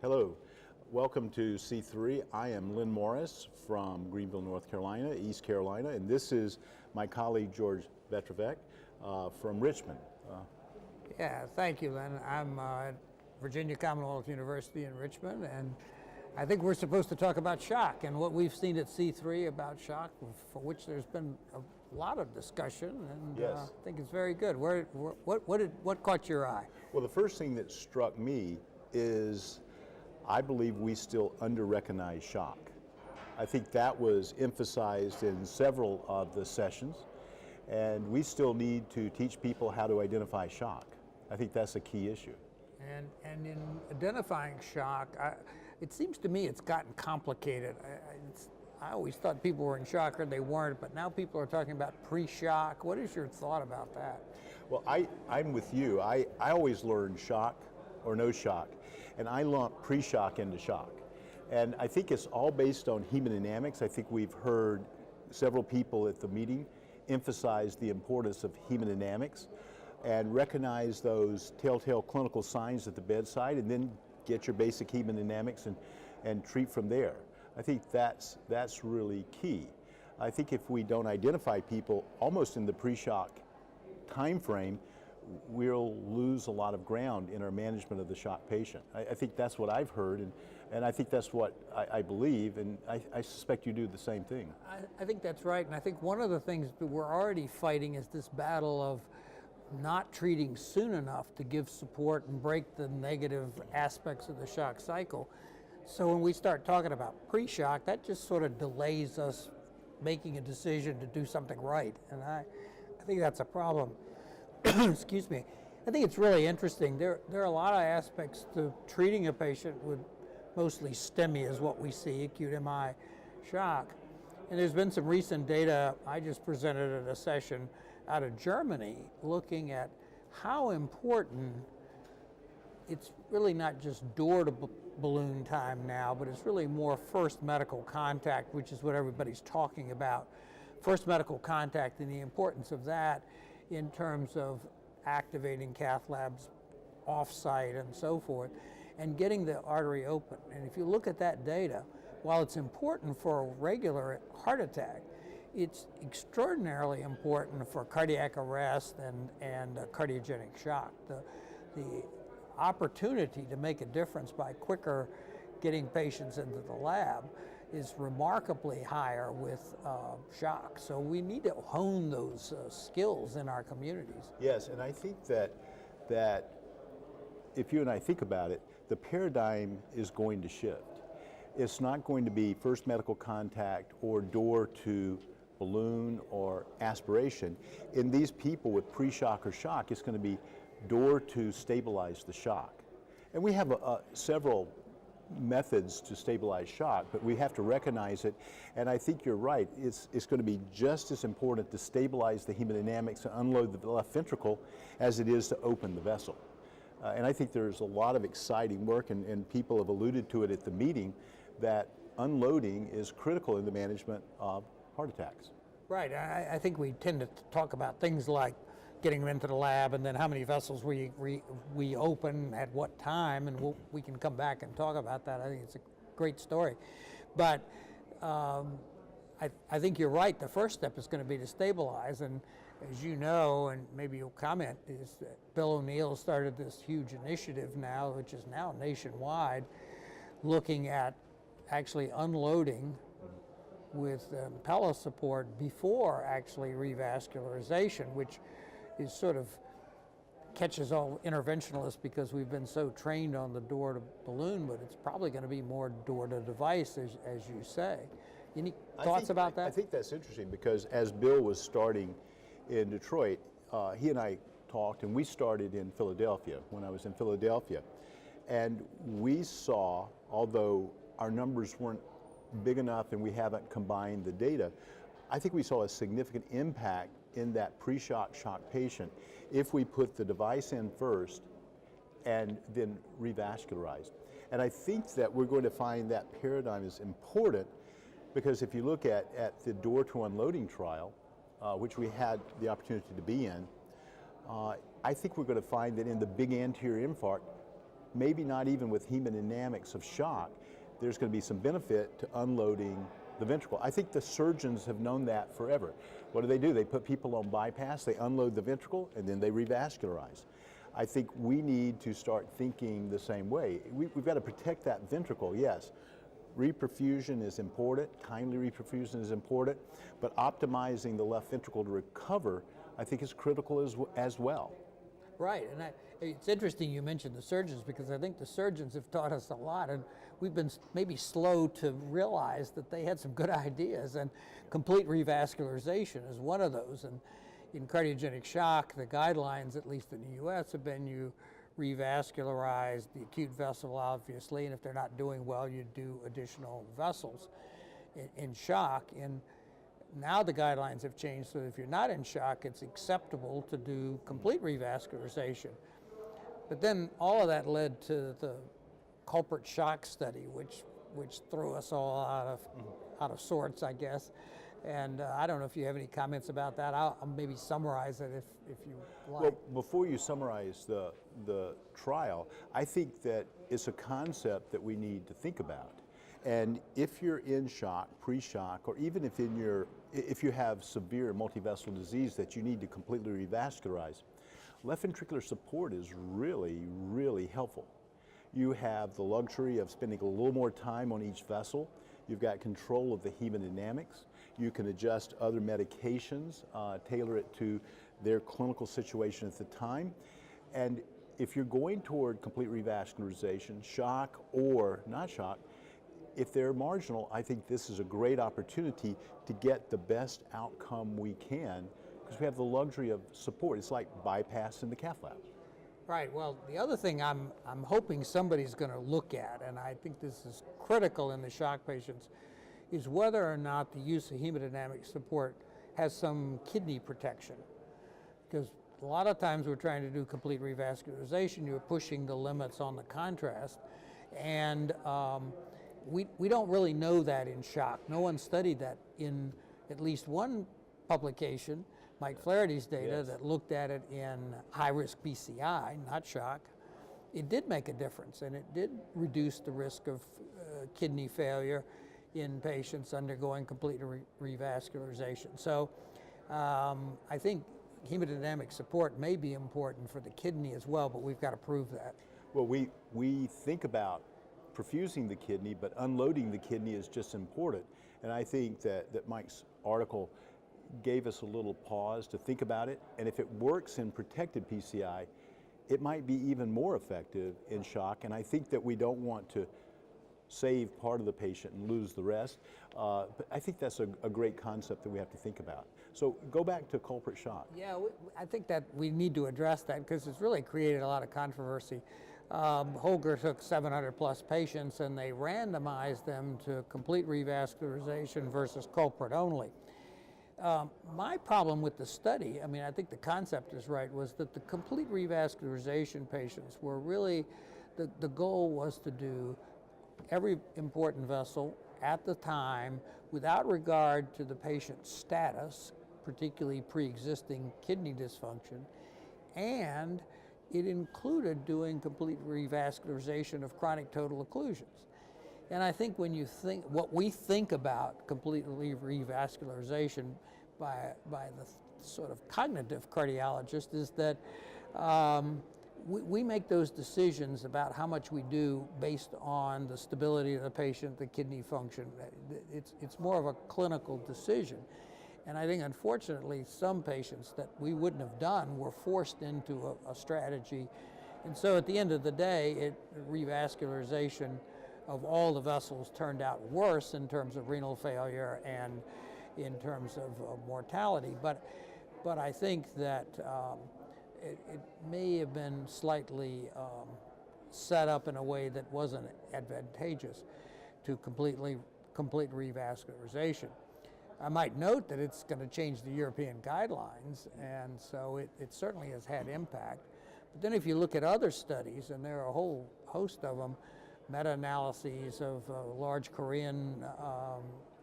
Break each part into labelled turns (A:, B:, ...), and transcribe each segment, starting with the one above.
A: Hello, welcome to C3. I am Lynn Morris from Greenville, North Carolina, East Carolina, and this is my colleague George Vectrovec from Richmond.
B: Yeah, thank you, Lynn. I'm at Virginia Commonwealth University in Richmond, and I think we're supposed to talk about shock and what we've seen at C3 about shock, for which there's been a lot of discussion, and
A: Yes.
B: I think it's very good. What caught your eye?
A: Well, the first thing that struck me is I believe we still under-recognize shock. I think that was emphasized in several of the sessions, and we still need to teach people how to identify shock. I think that's a key issue.
B: And in identifying shock, it seems to me it's gotten complicated. I always thought people were in shock or they weren't, but now people are talking about pre-shock. What is your thought about that?
A: Well, I'm with you. I always learned shock or no shock, and I lump pre-shock into shock. And I think it's all based on hemodynamics. I think we've heard several people at the meeting emphasize the importance of hemodynamics and recognize those telltale clinical signs at the bedside, and then get your basic hemodynamics and treat from there. I think that's really key. I think if we don't identify people almost in the pre-shock time frame, we'll lose a lot of ground in our management of the shock patient. I think that's what I've heard, and I think that's what I believe, and I suspect you do the same thing.
B: I think that's right, and I think one of the things that we're already fighting is this battle of not treating soon enough to give support and break the negative aspects of the shock cycle. So when we start talking about pre-shock, that just sort of delays us making a decision to do something right, and I think that's a problem. Excuse me. I think it's really interesting. There are a lot of aspects to treating a patient with mostly STEMI is what we see, acute MI shock. And there's been some recent data I just presented at a session out of Germany looking at how important it's really not just door to balloon time now, but it's really more first medical contact, which is what everybody's talking about. First medical contact and the importance of that in terms of activating cath labs off-site and so forth, and getting the artery open. And if you look at that data, while it's important for a regular heart attack, it's extraordinarily important for cardiac arrest and cardiogenic shock. The opportunity to make a difference by quicker getting patients into the lab is remarkably higher with shock. So we need to hone those skills in our communities.
A: Yes, and I think that if you and I think about it, the paradigm is going to shift. It's not going to be first medical contact or door to balloon or aspiration. In these people with pre-shock or shock, it's going to be door to stabilize the shock. And we have several methods to stabilize shock, but we have to recognize it, and I think you're right. It's going to be just as important to stabilize the hemodynamics and unload the left ventricle as it is to open the vessel. And I think there's a lot of exciting work, and people have alluded to it at the meeting, that unloading is critical in the management of heart attacks.
B: Right. I think we tend to talk about things like getting them into the lab and then how many vessels we open at what time, and we can come back and talk about that. I think it's a great story. But I think you're right. The first step is going to be to stabilize, and as you know, and maybe you'll comment, is that Bill O'Neill started this huge initiative now, which is now nationwide, looking at actually unloading with Impella support before actually revascularization, which is sort of catches all interventionalists because we've been so trained on the door to balloon, but it's probably going to be more door to device, as you say. Any thoughts about that?
A: I think that's interesting because as Bill was starting in Detroit, he and I talked, and we started in Philadelphia when I was in Philadelphia. And we saw, although our numbers weren't big enough and we haven't combined the data, I think we saw a significant impact in that pre-shock shock patient if we put the device in first and then revascularized. And I think that we're going to find that paradigm is important because if you look at the door to unloading trial, which we had the opportunity to be in, I think we're going to find that in the big anterior infarct, maybe not even with hemodynamics of shock, there's going to be some benefit to unloading the ventricle. I think the surgeons have known that forever. What do? They put people on bypass, they unload the ventricle, and then they revascularize. I think we need to start thinking the same way. We've got to protect that ventricle, yes. Reperfusion is important, timely reperfusion is important, but optimizing the left ventricle to recover, I think, is critical as well.
B: Right, and it's interesting you mentioned the surgeons, because I think the surgeons have taught us a lot, and we've been maybe slow to realize that they had some good ideas, and complete revascularization is one of those. And in cardiogenic shock, the guidelines, at least in the US, have been you revascularize the acute vessel, obviously, and if they're not doing well, you do additional vessels in shock. And now the guidelines have changed, so if you're not in shock, it's acceptable to do complete revascularization. But then all of that led to the culprit shock study, which threw us all out of sorts, I guess. And I don't know if you have any comments about that. I'll maybe summarize it if you like.
A: Well, before you summarize the trial, I think that it's a concept that we need to think about. And if you're in shock, pre-shock, or even if you have severe multivessel disease that you need to completely revascularize, left ventricular support is really, really helpful. You have the luxury of spending a little more time on each vessel. You've got control of the hemodynamics. You can adjust other medications, tailor it to their clinical situation at the time. And if you're going toward complete revascularization, shock or not shock, if they're marginal, I think this is a great opportunity to get the best outcome we can, because we have the luxury of support. It's like bypass in the cath lab.
B: Right. Well, the other thing I'm hoping somebody's going to look at, and I think this is critical in the shock patients, is whether or not the use of hemodynamic support has some kidney protection. Because a lot of times we're trying to do complete revascularization, you're pushing the limits on the contrast, and we don't really know that in shock. No one studied that in at least one publication, Mike Flaherty's data,
A: Yes.
B: that looked at it in high-risk PCI, not shock. It did make a difference, and it did reduce the risk of kidney failure in patients undergoing complete revascularization. So I think hemodynamic support may be important for the kidney as well, but we've got to prove that.
A: Well, we think about perfusing the kidney, but unloading the kidney is just important. And I think that Mike's article gave us a little pause to think about it. And if it works in protected PCI, it might be even more effective in shock. And I think that we don't want to save part of the patient and lose the rest. But I think that's a great concept that we have to think about. So go back to culprit shock.
B: Yeah, I think that we need to address that, because it's really created a lot of controversy. Holger took 700 plus patients and they randomized them to complete revascularization versus culprit only. My problem with the study, I mean, I think the concept is right, was that the complete revascularization patients were really, the goal was to do every important vessel at the time without regard to the patient's status, particularly pre-existing kidney dysfunction, and it included doing complete revascularization of chronic total occlusions. And I think when you think, what we think about complete revascularization by the sort of cognitive cardiologist is that we make those decisions about how much we do based on the stability of the patient, the kidney function. It's more of a clinical decision. And I think, unfortunately, some patients that we wouldn't have done were forced into a strategy. And so at the end of the day, revascularization of all the vessels turned out worse in terms of renal failure and in terms of mortality. But I think that it may have been slightly set up in a way that wasn't advantageous to complete revascularization. I might note that it's going to change the European guidelines, and so it certainly has had impact. But then if you look at other studies, and there are a whole host of them, meta-analyses of a large Korean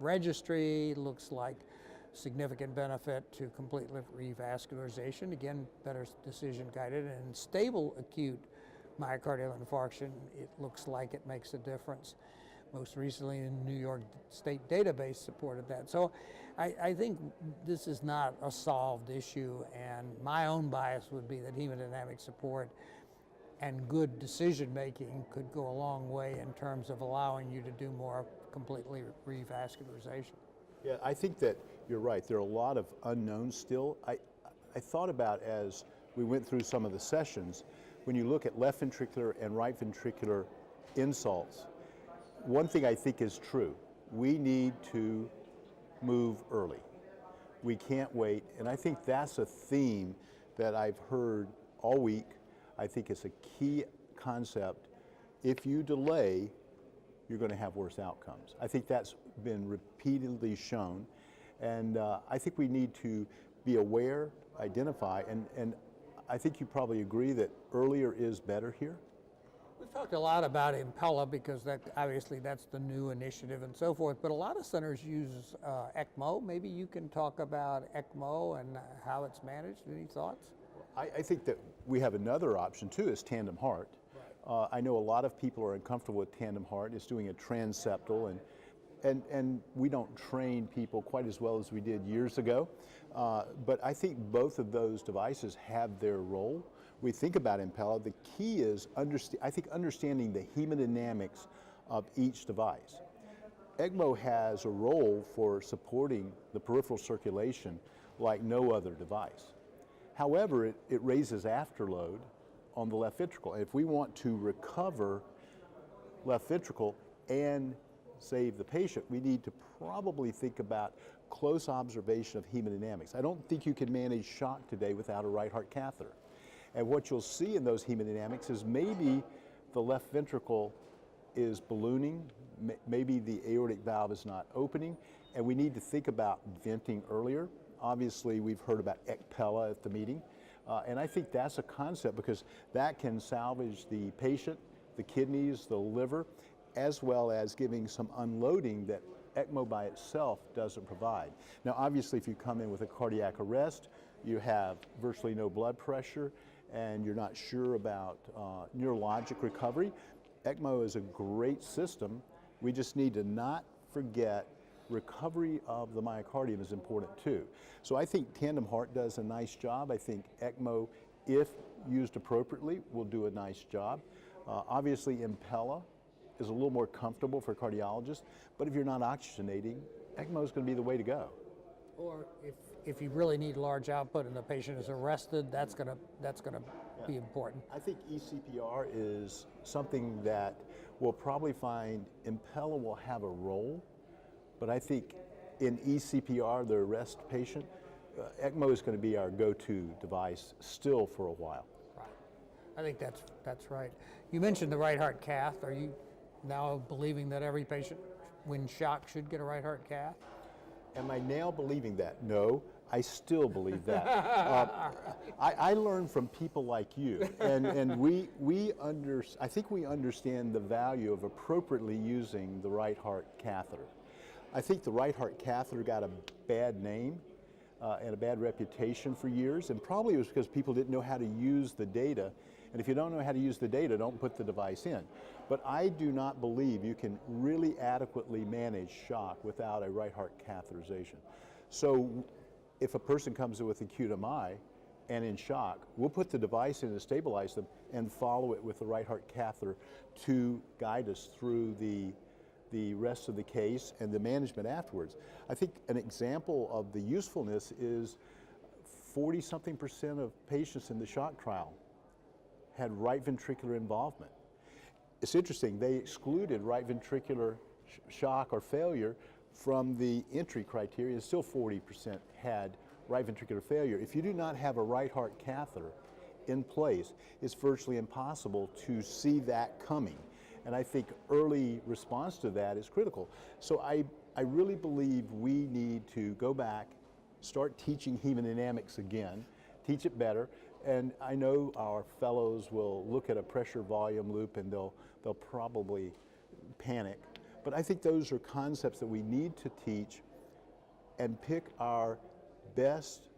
B: registry, looks like significant benefit to complete revascularization, again, better decision guided, and stable acute myocardial infarction, it looks like it makes a difference. Most recently, the New York State database supported that. So I think this is not a solved issue, and my own bias would be that hemodynamic support and good decision making could go a long way in terms of allowing you to do more completely revascularization.
A: Yeah, I think that you're right. There are a lot of unknowns still. I thought about, as we went through some of the sessions, when you look at left ventricular and right ventricular insults, one thing I think is true: we need to move early. We can't wait, and I think that's a theme that I've heard all week. I think it's a key concept. If you delay, you're going to have worse outcomes. I think that's been repeatedly shown, and I think we need to be aware, identify, and I think you probably agree that earlier is better here.
B: We've talked a lot about Impella because that obviously that's the new initiative and so forth, but a lot of centers use ECMO. Maybe you can talk about ECMO and how it's managed. Any thoughts?
A: I think that we have another option too, is tandem heart. Right. I know a lot of people are uncomfortable with tandem heart. It's doing a transeptal, and we don't train people quite as well as we did years ago. But I think both of those devices have their role. We think about Impella. The key is understanding the hemodynamics of each device. ECMO has a role for supporting the peripheral circulation like no other device. However, it raises afterload on the left ventricle. And if we want to recover left ventricle and save the patient, we need to probably think about close observation of hemodynamics. I don't think you can manage shock today without a right heart catheter. And what you'll see in those hemodynamics is maybe the left ventricle is ballooning, maybe the aortic valve is not opening, and we need to think about venting earlier. Obviously, we've heard about ECPella at the meeting, and I think that's a concept because that can salvage the patient, the kidneys, the liver, as well as giving some unloading that ECMO by itself doesn't provide. Now, obviously, if you come in with a cardiac arrest, you have virtually no blood pressure, and you're not sure about neurologic recovery, ECMO is a great system. We just need to not forget recovery of the myocardium is important too. So I think tandem heart does a nice job. I think ECMO, if used appropriately, will do a nice job. Obviously, Impella is a little more comfortable for cardiologists, but if you're not oxygenating, ECMO is going to be the way to go.
B: Or if you really need large output and the patient is arrested, that's gonna be important.
A: I think eCPR is something that we'll probably find Impella will have a role, but I think in eCPR, the arrest patient, ECMO is going to be our go-to device still for a while.
B: Right. I think that's right. You mentioned the right heart cath. Are you now believing that every patient when shocked should get a right heart cath?
A: Am I now believing that? No, I still believe that. I learn from people like you, and I think we understand the value of appropriately using the right heart catheter. I think the right heart catheter got a bad name and a bad reputation for years, and probably it was because people didn't know how to use the data. And if you don't know how to use the data, don't put the device in. But I do not believe you can really adequately manage shock without a right heart catheterization. So if a person comes in with acute MI and in shock, we'll put the device in to stabilize them and follow it with the right heart catheter to guide us through the rest of the case and the management afterwards. I think an example of the usefulness is 40-something% of patients in the shock trial had right ventricular involvement. It's interesting, they excluded right ventricular shock or failure from the entry criteria. Still 40% had right ventricular failure. If you do not have a right heart catheter in place, it's virtually impossible to see that coming. And I think early response to that is critical. So I really believe we need to go back, start teaching hemodynamics again, teach it better. And I know our fellows will look at a pressure volume loop and they'll probably panic. But I think those are concepts that we need to teach and pick our best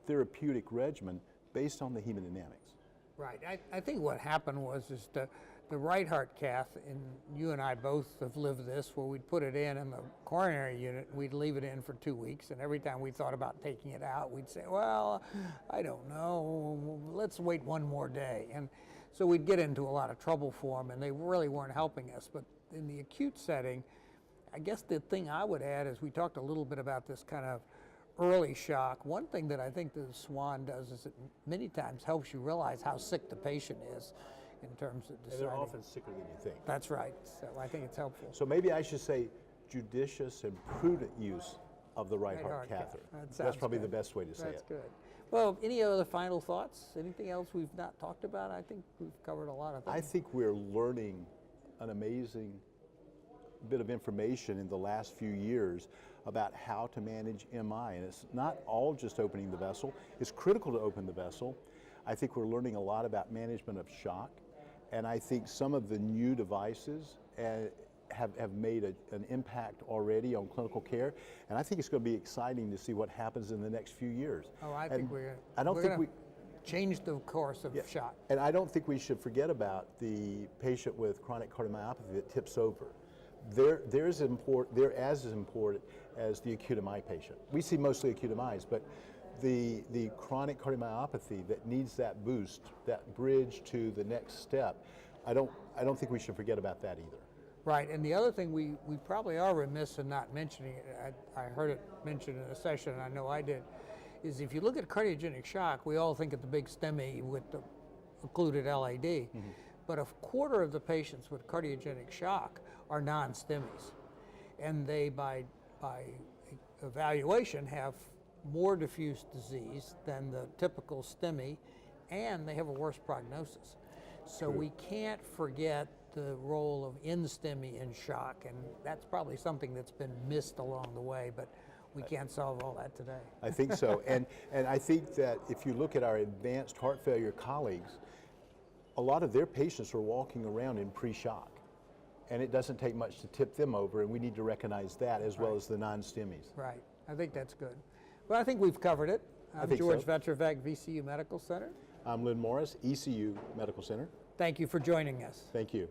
A: therapeutic regimen based on the hemodynamics.
B: Right. I think what happened was the right heart cath, and you and I both have lived this, where we'd put it in the coronary unit, we'd leave it in for 2 weeks, and every time we thought about taking it out, we'd say, well, I don't know, let's wait one more day. And so we'd get into a lot of trouble for them, and they really weren't helping us. But in the acute setting, I guess the thing I would add is we talked a little bit about this kind of early shock. One thing that I think the SWAN does is it many times helps you realize how sick the patient is in terms of deciding.
A: And they're often sicker than you think.
B: That's right. So I think it's helpful.
A: So maybe I should say judicious and prudent use of the right heart catheter. That's probably the best way to say it.
B: That's good. Well, any other final thoughts? Anything else we've not talked about? I think we've covered a lot of things.
A: I think we're learning an amazing bit of information in the last few years about how to manage MI. And it's not all just opening the vessel. It's critical to open the vessel. I think we're learning a lot about management of shock. And I think some of the new devices have made an impact already on clinical care. And I think it's going to be exciting to see what happens in the next few years.
B: Oh, I think we're going to change the course of shock.
A: And I don't think we should forget about the patient with chronic cardiomyopathy that tips over. They're as important as the acute MI patient. We see mostly acute MIs, but the chronic cardiomyopathy that needs that boost, that bridge to the next step, I don't think we should forget about that either.
B: Right, and the other thing we probably are remiss in not mentioning it, I heard it mentioned in a session, and I know I did, is if you look at cardiogenic shock, we all think of the big STEMI with the occluded LAD, mm-hmm. but a quarter of the patients with cardiogenic shock are non-STEMIs, and they by evaluation have more diffuse disease than the typical STEMI, and they have a worse prognosis. So we can't forget the role of in-STEMI in shock, and that's probably something that's been missed along the way, but we can't solve all that today.
A: I think so, and I think that if you look at our advanced heart failure colleagues, a lot of their patients are walking around in pre-shock, and it doesn't take much to tip them over, and we need to recognize that as well as the non-STEMIs.
B: Right, I think that's good. Well, I think we've covered it. I'm George Vectrovec, VCU Medical Center.
A: I'm Lynn Morris, ECU Medical Center.
B: Thank you for joining us.
A: Thank you.